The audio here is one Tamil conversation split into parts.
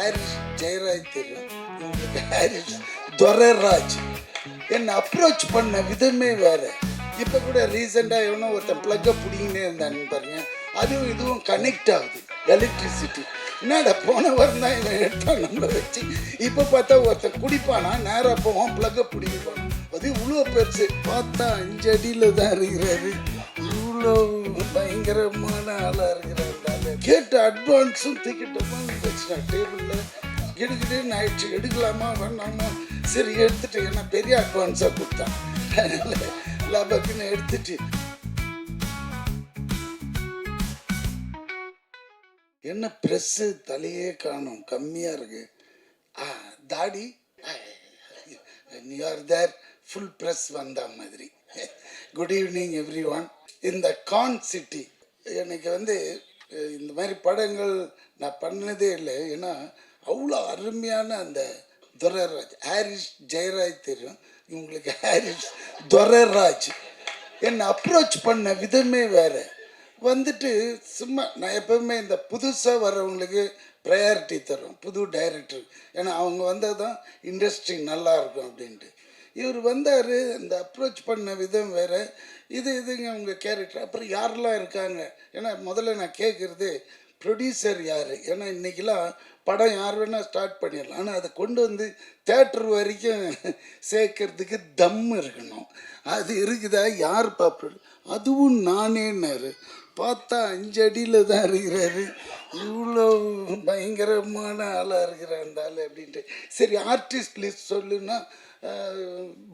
ஹாரிஸ் ஜெயராஜ் தெரியும், உங்களுக்கு ஹாரிஸ் துரைராஜ். என்னை அப்ரோச் பண்ண விதமே வேற. இப்போ கூட ரீசெண்டாக எவனோ ஒருத்தன் ப்ளக்கை பிடிங்கினே இருந்தான்னு பாருங்க, அதுவும் இதுவும் கனெக்ட் ஆகுது, எலக்ட்ரிசிட்டி. என்னடா போன வாரம் தான் இவன் எடுத்தான் நம்மளை வச்சு, இப்போ பார்த்தா ஒருத்தன் குடிப்பானா, நேராக போவான் ப்ளக்கை பிடிப்பான். அது இவ்வளோ பெருசு, பார்த்தா 5 அடியில் தான் இருக்கிறாரு. இவ்வளோ பயங்கரமான ஆளாக இருக்கிறாரு. கேட்டு அட்வான்ஸும் தூக்கிட்டோமா வச்சுனா டேபிளில் கிடுகிடுன்னு ஆயிடுச்சு. எடுக்கலாமா வேணாமா, சரி எடுத்துட்டு, ஏன்னா பெரிய அட்வான்ஸாக கொடுத்தான், அதனால் லாபக்குன்னு எடுத்துட்டு. என்ன ப்ரெஸ்ஸு தலையே காணும், கம்மியாக இருக்கு. தாடி நியூஆர் தேர், ஃபுல் ப்ரெஸ் வந்த மாதிரி. Good evening every one. இந்த கான் சிட்டி எனக்கு இந்த மாதிரி படங்கள் நான் பண்ணதே இல்லை. ஏன்னா அவ்வளோ அருமையான அந்த துரைராஜ், ஹாரிஸ் ஜெயராஜ் தெரியும், இவங்களுக்கு ஹாரிஸ் துரைராஜ். என்னை அப்ரோச் பண்ண விதமே வேறு. சும்மா நான் எப்பவுமே இந்த புதுசாக வர்றவங்களுக்கு ப்ரையாரிட்டி தரும், புது டைரக்டர். ஏன்னா அவங்க வந்தால் தான் இண்டஸ்ட்ரி நல்லா இருக்கும் அப்படின்ட்டு. இவர் வந்தார், இந்த அப்ரோச் பண்ண விதம் வேறு. இதுங்க அவங்க கேரக்டர். அப்புறம் யாரெல்லாம் இருக்காங்க, ஏன்னா முதல்ல நான் கேட்குறது ப்ரொடியூசர் யார். ஏன்னா இன்றைக்கெலாம் படம் யார் வேணால் ஸ்டார்ட் பண்ணிடலாம், ஆனால் அதை கொண்டு வந்து தேட்டர் வரைக்கும் சேர்க்கறதுக்கு தம் இருக்கணும். அது இருக்குதா, யார் பார்ப்பது? அதுவும் நானேன்னாரு. பார்த்தா 5 அடியில் தான் இருக்கிறாரு. இவ்வளோ பயங்கரமான ஆளாக இருக்கிறார் அந்த ஆள் அப்படின்ட்டு. சரி ஆர்டிஸ்ட் லிஸ்ட் சொல்லுன்னா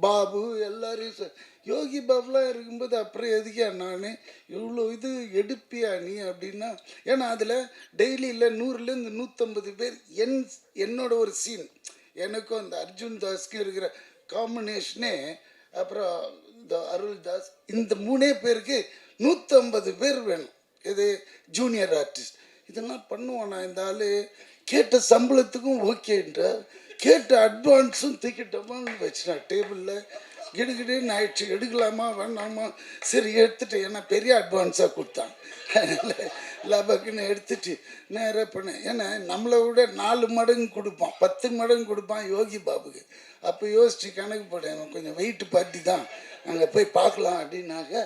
பாபு எல்லாரையும் யோகி பாபுலாம் இருக்கும்போது அப்புறம் எதுக்கா நான் இவ்வளோ இது எடுப்பியா நீ அப்படின்னா. ஏன்னா அதில் டெய்லியில் 100லேருந்து 150 பேர் என்னோட ஒரு சீன், எனக்கும் அந்த அர்ஜுன் தாஸ்க்கும் இருக்கிற காம்பினேஷனே, அப்புறம் இந்த அருள் தாஸ், இந்த 3 பேருக்கு 150 பேர் வேணும். இது ஜூனியர் ஆர்டிஸ்ட். இதெல்லாம் பண்ணுவானா இந்த ஆள்? கேட்ட சம்பளத்துக்கும் ஓகேன்ற, கேட்ட அட்வான்ஸும் தூக்கிட்டோமா வச்சுனா டேபிளில் கிடுகிடுன்னு ஆயிடுச்சு. எடுக்கலாமா வேணாமா, சரி எடுத்துட்டு, ஏன்னா பெரிய அட்வான்ஸாக கொடுத்தான், அதனால் லாபக்குன்னு எடுத்துட்டு நேராக பண்ணேன். ஏன்னா நம்மளை விட 4 மடங்கு கொடுப்பான், 10 மடங்கு கொடுப்பான் யோகி பாபுக்கு. அப்போ யோசிச்சு கணக்கு போட்டேன், கொஞ்சம் வெயிட் பார்ட்டி தான், அங்கே போய் பார்க்கலாம் அப்படின்னாக்க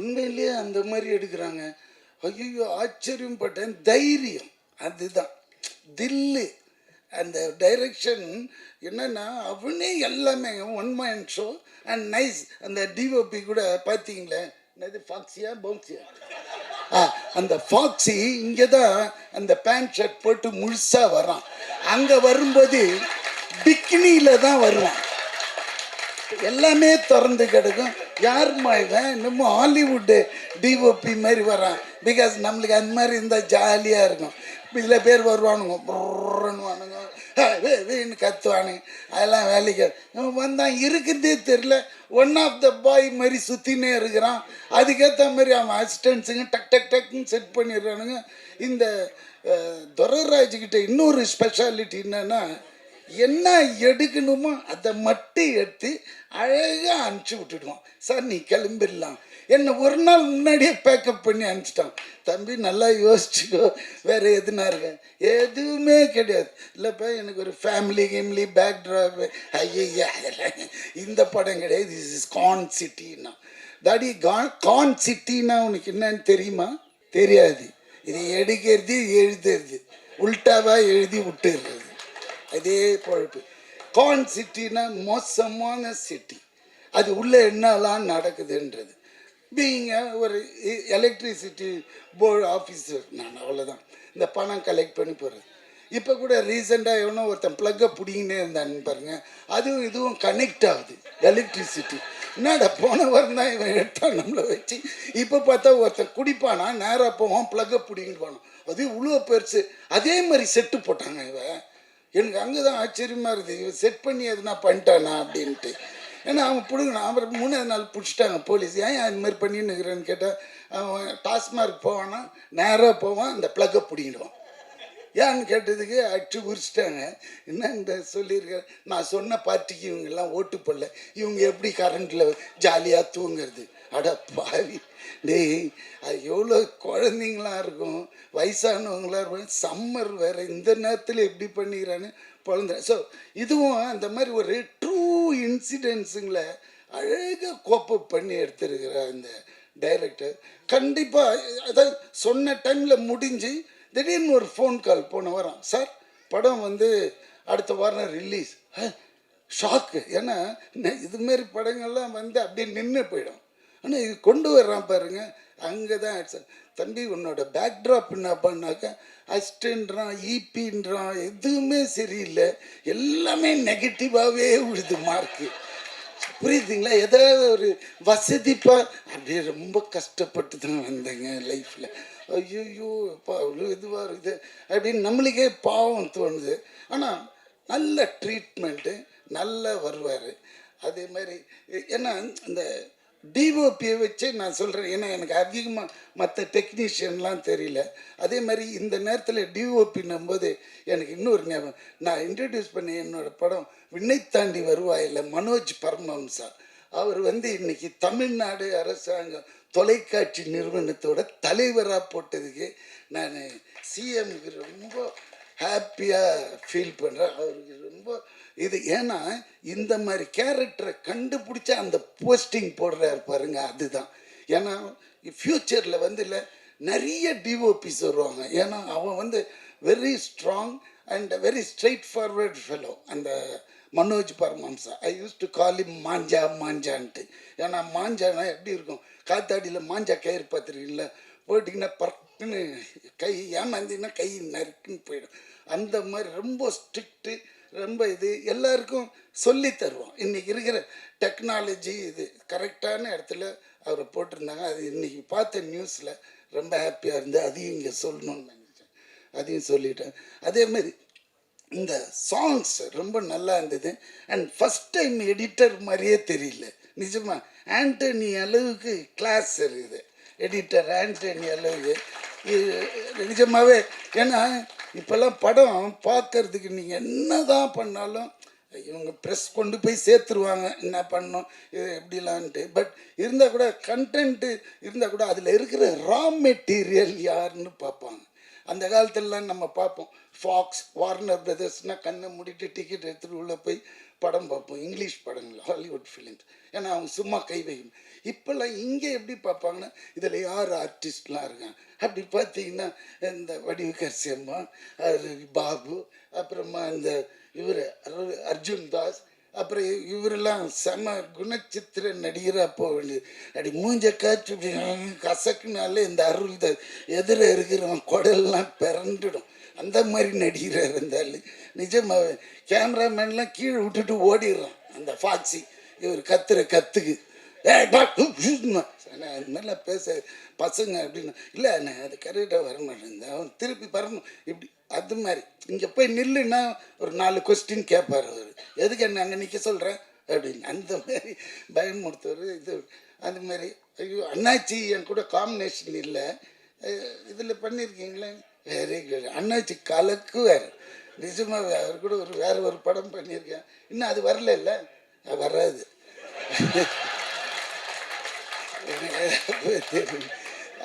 உண்மையிலேயே அந்த மாதிரி எடுக்கிறாங்க. ஐயோ ஆச்சரியம் பட்டேன். தைரியம் அதுதான், தில்லு, அந்த டைரக்ஷன். என்னன்னா அவனே எல்லாமே one man show and nice. அந்த டிஓபி கூட பார்த்தீங்களே, என்னது ஃபாக்ஸியா பவுன்சியா, அந்த ஃபாக்ஸி இங்கே தான் அந்த பேண்ட் ஷர்ட் போட்டு முழுசாக வரான். அங்கே வரும்போது பிக்னியில் தான் வருவான், எல்லாமே திறந்து கிடக்கும். யாருமா இவன், இன்னமும் ஹாலிவுட்டு டிஓபி மாதிரி வரான். பிகாஸ் நம்மளுக்கு அந்த மாதிரி இருந்தால் ஜாலியாக இருக்கும். இதில் பேர் வருவானுங்க, புறன்னுவானுங்க, வேன்னு கத்துவானுங்க, அதெல்லாம் வேலைக்கு வந்தான். இருக்கிறதே தெரில, ஒன் ஆஃப் த பாய் மாதிரி சுற்றினே இருக்கிறான். அதுக்கேற்ற மாதிரி அவன் அசிஸ்டன்ஸுங்க டக் டக் டக்குன்னு செட் பண்ணிடுறானுங்க. இந்த துரைராஜ்கிட்ட இன்னொரு ஸ்பெஷாலிட்டி என்னன்னா, என்ன எடுக்கணுமோ அதை மட்டும் எடுத்து அழகாக அனுப்பிச்சி விட்டுடுவான். சார் நீ கிளம்பிடலாம், என்னை ஒரு நாள் முன்னாடியே பேக்கப் பண்ணி அனுப்பிச்சிட்டான். தம்பி நல்லா யோசிச்சுக்கோ, வேறு எதுனா இருக்க, எதுவுமே கிடையாது. இல்லைப்பா எனக்கு ஒரு ஃபேமிலி பேக் ட்ராப், ஐயா இந்த படம் கிடையாது, திஸ் இஸ் கான் சிட்டின்னா. தாடி கான் சிட்டின்னா உனக்கு என்னன்னு தெரியுமா? தெரியாது. இது எடுக்கிறது எழுதுறது, உல்டாவாக எழுதி விட்டுடுறது, அதே பொழப்பு. கான் சிட்டினா மோசமான சிட்டி, அது உள்ளே என்னெல்லாம் நடக்குதுன்றது. பீங்க ஒரு எலக்ட்ரிசிட்டி போர்டு ஆஃபீஸர் நான், அவ்வளோதான். இந்த பணம் கலெக்ட் பண்ணி போகிறது. இப்போ கூட ரீசெண்டாக எவனோ ஒருத்தன் ப்ளக்கை பிடிங்கினே இருந்தான்னு பாருங்க, அதுவும் இதுவும் கனெக்ட் ஆகுது, எலக்ட்ரிசிட்டி. என்னடா போன வாரம் தான் இவன் எடுத்தான் நம்மளை வச்சு, இப்போ பார்த்தா ஒருத்தன் குடிப்பானா, நேராக போவான் ப்ளக்கை பிடிங்கிட்டு போனான். அது இவ்வளோ பெருசு. அதே மாதிரி செட்டு போட்டாங்க. இவன் எனக்கு அங்கே தான் ஆச்சரியமாக இருக்குது, இவன் செட் பண்ணி எதுனா பண்ணிட்டானா அப்படின்ட்டு. ஏன்னா அவன் பிடுங்கணும். அப்புறம் 3ஆவது நாள் பிடிச்சிட்டாங்க போலீஸ். ஏன் அது மாதிரி பண்ணின்னு இருக்கிறேன்னு கேட்டால், அவன் டாஸ்மார்க் போவான்னா நேராக போவான், அந்த ப்ளக்கை பிடிங்கிடுவான். ஏன்னு கேட்டதுக்கு அடிச்சு உரிச்சிட்டாங்க. என்னங்க சொல்லியிருக்காரு, நான் சொன்ன பார்ட்டிக்கு இவங்கெல்லாம் ஓட்டு போடல, இவங்க எப்படி கரண்ட்டில் ஜாலியாக தூங்குறது அட பாவி டேய், அது எவ்வளோ குழந்தைங்களாம் இருக்கும், வயசானவங்களாம் இருக்கும், சம்மர் வேற, இந்த நேரத்தில் எப்படி பண்ணிக்கிறான்னு குழந்த. ஸோ இதுவும் அந்த மாதிரி ஒரு ட்ரூ இன்சிடென்ட்ஸுங்களை அழகாக கோப்பப் பண்ணி எடுத்திருக்கிற அந்த டைரக்டர். கண்டிப்பாக அதாவது சொன்ன டைமில் முடிஞ்சு திடீர்னு ஒரு ஃபோன் கால் போன வாரம், சார் படம் வந்து அடுத்த வாரம் ரிலீஸ். ஷாக்கு. ஏன்னா இதுமாரி படங்கள்லாம் வந்து அப்படியே நின்று போயிடும். ஆனால் இது கொண்டு வர்றான் பாருங்க, அங்கே தான் சார் தம்பி உன்னோட பேக்ட்ராப் என்ன பண்ணாக்கா அஸ்டன்றான், ஈபின்றான், எதுவுமே சரியில்லை, எல்லாமே நெகட்டிவாகவே விழுது மார்க்கு. புரியுதுங்களா? ஏதாவது ஒரு வசதிப்பா அப்படியே ரொம்ப கஷ்டப்பட்டு தான் வந்தேங்க லைஃப்பில். ஐயோ இப்போ அவ்வளோ இதுவாக இருக்குது அப்படின்னு நம்மளுக்கே பாவம் தோணுது. ஆனால் நல்ல ட்ரீட்மெண்ட்டு, நல்லா வருவார். அதே மாதிரி ஏன்னா இந்த டிஓபியை வச்சே நான் சொல்கிறேன், ஏன்னா எனக்கு அதிகமாக மற்ற டெக்னீஷியன்லாம் தெரியல. அதே மாதிரி இந்த நேரத்தில் டிஓபி நம்போது எனக்கு இன்னொரு ஞாபகம், நான் இன்ட்ரடியூஸ் பண்ணி என்னோடய படம் விண்ணை தாண்டி வருவாயில் மனோஜ் பரமஹம்சா, அவர் வந்து இன்னைக்கு தமிழ்நாடு அரசாங்கம் தொலைக்காட்சி நிறுவனத்தோட தலைவராக போட்டதுக்கு நான் சிஎம்க்கு ரொம்ப ஹாப்பியாக ஃபீல் பண்ணுறேன். அவருக்கு ரொம்ப இது, ஏன்னா இந்த மாதிரி கேரக்டரை கண்டுபிடிச்சா அந்த போஸ்டிங் போடுறாரு பாருங்க, அதுதான். ஏன்னா ஃப்யூச்சரில் வந்து இல்லை நிறைய டிஓபிஸ் வருவாங்க. ஏன்னா அவன் வந்து very strong and very straight forward fellow அந்த மனோஜ் பரமஹம்சா. ஐ யூஸ் டு கால் இம் மாஞ்சான்ட்டு. ஏன்னா மாஞ்சானா எப்படி இருக்கும், காத்தாடியில் மாஞ்சா கயிறு பார்த்துருக்கீங்களா, போட்டிங்கன்னா பறக்குன்னு கை ஏமாந்திங்கன்னா கை நறுக்குன்னு போயிடும். அந்த மாதிரி ரொம்ப ஸ்ட்ரிக்ட்டு, ரொம்ப இது எல்லாருக்கும் சொல்லி தருவோம். இன்றைக்கி இருக்கிற டெக்னாலஜி இது கரெக்டான இடத்துல அவரை போட்டிருந்தாங்க. அது இன்றைக்கி பார்த்த நியூஸில் ரொம்ப ஹாப்பியாக இருந்து அதையும் இங்கே சொல்லணும்னு நினச்சேன், அதையும் சொல்லிட்டேன். அதேமாரி இந்த சாங்ஸ் ரொம்ப நல்லா இருந்தது. அண்ட் ஃபஸ்ட் டைம் எடிட்டர் மாதிரியே தெரியல, நிஜமாக ஆண்டனி அளவுக்கு கிளாஸ் இருக்குது எடிட்டர், ஆண்டனி அளவுக்கு நிஜமாகவே. ஏன்னா இப்போல்லாம் படம் பார்க்கறதுக்கு நீங்கள் என்ன தான் பண்ணாலும் இவங்க ப்ரெஸ் கொண்டு போய் சேர்த்துருவாங்க, என்ன பண்ணோம் இது எப்படிலான்ட்டு. பட் இருந்தால் கூட கண்டென்ட்டு இருந்தால் கூட அதில் இருக்கிற ரா மெட்டீரியல் யாருன்னு பார்ப்பாங்க. அந்த காலத்திலலாம் நம்ம பார்ப்போம், ஃபாக்ஸ், வார்னர் பிரதர்ஸ்னால் கண்ணை மூடிட்டு டிக்கெட் எடுத்துகிட்டு உள்ளே போய் படம் பார்ப்போம், இங்கிலீஷ் படங்கள், ஹாலிவுட் ஃபிலிம்ஸ். ஏன்னா அவங்க சும்மா கை வைக்கணும். இப்போல்லாம் இங்கே எப்படி பார்ப்பாங்கன்னா இதில் யார் ஆர்டிஸ்ட்லாம் இருக்காங்க அப்படி பார்த்தீங்கன்னா இந்த வடிவுக்கரசி அம்மா, பாபு, அப்புறமா இந்த இவர் அர்ஜுன் தாஸ், அப்புறம் இவரெல்லாம் செம குணச்சித்திர நடிகராக போக வேண்டியது. அப்படி மூஞ்ச காய்ச்சி கசக்குனாலே இந்த அருள் எதிர இருக்கிறவன் குடல்லாம் பிறண்டுடும். அந்த மாதிரி நடிகராக இருந்தாலும் நிஜமாவே கேமராமேன்லாம் கீழே விட்டுட்டு ஓடிடுறான் அந்த ஃபாக்ஸி. இவர் கத்துக்கு நல்லா பேச பசங்க அப்படின்னு இல்லை, நான் அது கரெக்டாக வர மாட்டேன், அவன் திருப்பி வரணும் இப்படி. அது மாதிரி இங்கே போய் நில்லுன்னா ஒரு 4 கொஸ்டின் கேட்பார் அவர், எதுக்கு என்ன அங்கே நிற்க சொல்கிறேன் அப்படின்னு. அந்த மாதிரி பயமுறுத்தவர் இது. அந்த மாதிரி ஐயோ அண்ணாச்சி என் கூட காம்பினேஷன் இல்லை இதில் பண்ணியிருக்கீங்களே, வெரி குட். அண்ணாச்சி கலக்கு வேறு, நிஜமாக அவர் கூட வேறு ஒரு படம் பண்ணியிருக்கேன், இன்னும் அது வரல, இல்லை வராது.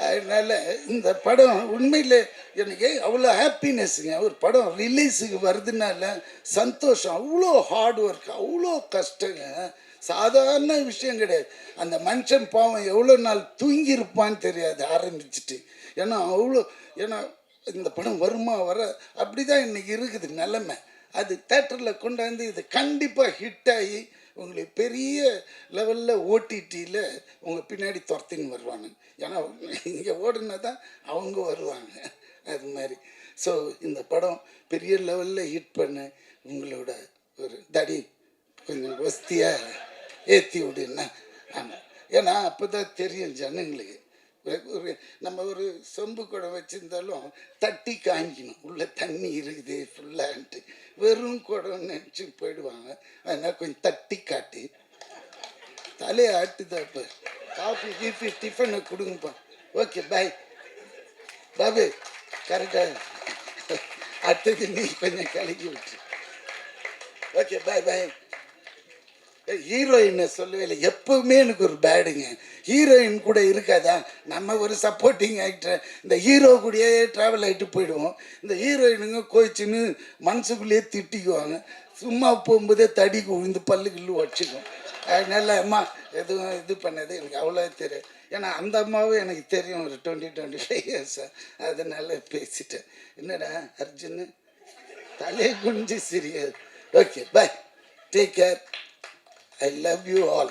அதனால் இந்த படம் உண்மையில் எனக்கு அவ்வளோ ஹாப்பினஸ்ங்க. ஒரு படம் ரிலீஸுக்கு வருதுனால சந்தோஷம். அவ்வளோ ஹார்ட் ஒர்க், அவ்வளோ கஷ்டங்க, சாதாரண விஷயம் கிடையாது. அந்த மனுஷன் பாவம் எவ்வளோ நாள் தூங்கியிருப்பான்னு தெரியாது ஆரம்பிச்சுட்டு. ஏன்னா இந்த படம் வருமா வர அப்படி தான் இன்றைக்கி இருக்குது நிலைமை. அது தேட்டரில் கொண்டாந்து இது கண்டிப்பாக ஹிட் ஆகி உங்களுக்கு பெரிய லெவலில் ஓடிடியில் உங்கள் பின்னாடி துரத்தின்னு வருவாங்க. ஏன்னா இங்கே ஓடுனா தான் அவங்க வருவாங்க, அது மாதிரி. ஸோ இந்த படம் பெரிய லெவலில் ஹிட் பண்ண உங்களோட ஒரு தடி கொஞ்சம் வசதியாக ஏற்றி விடுன்னா. ஆமாம், ஏன்னா அப்போ தான் தெரியும் ஜனங்களுக்கு. நம்ம ஒரு சொம்பு குடம் வச்சுருந்தாலும் தட்டி காய்க்கணும், உள்ளே தண்ணி இருக்குது ஃபுல்லான்ட்டு. வெறும் குடம் நினச்சி போயிடுவாங்க. அதனால் கொஞ்சம் தட்டி காட்டி தலையை ஆட்டுதான். இப்போ காஃபி கீஃபி டிஃபனை கொடுங்கப்பா. ஓகே பாய் பாபு, கரெக்டாக அடுத்தது நீ கொஞ்சம் கலக்கி விட்டு. ஓகே பாய் பாய். ஹீரோயினை சொல்லவே இல்லை. எப்பவுமே எனக்கு ஒரு பேடுங்க, ஹீரோயின் கூட இருக்காதா, நம்ம ஒரு சப்போர்ட்டிங் ஆக்டர், இந்த ஹீரோ கூடயே ட்ராவல் ஆகிட்டு போயிடுவோம். இந்த ஹீரோயினுங்க கோச்சின்னு மனசுக்குள்ளேயே திட்டிக்குவாங்க, சும்மா போகும்போதே தடிக்கு உழுந்து பல்லு கில்லு வச்சுக்கும். அதனால அம்மா எதுவும் இது பண்ணது எனக்கு அவ்வளோ தெரியும். ஏன்னா அந்த அம்மாவும் எனக்கு தெரியும் ஒரு 20-25 இயர்ஸாக. அதனால பேசிட்டேன். என்னடா அர்ஜுன் தலை குஞ்சு சிரியாது. Okay, bye, take care. I love you all.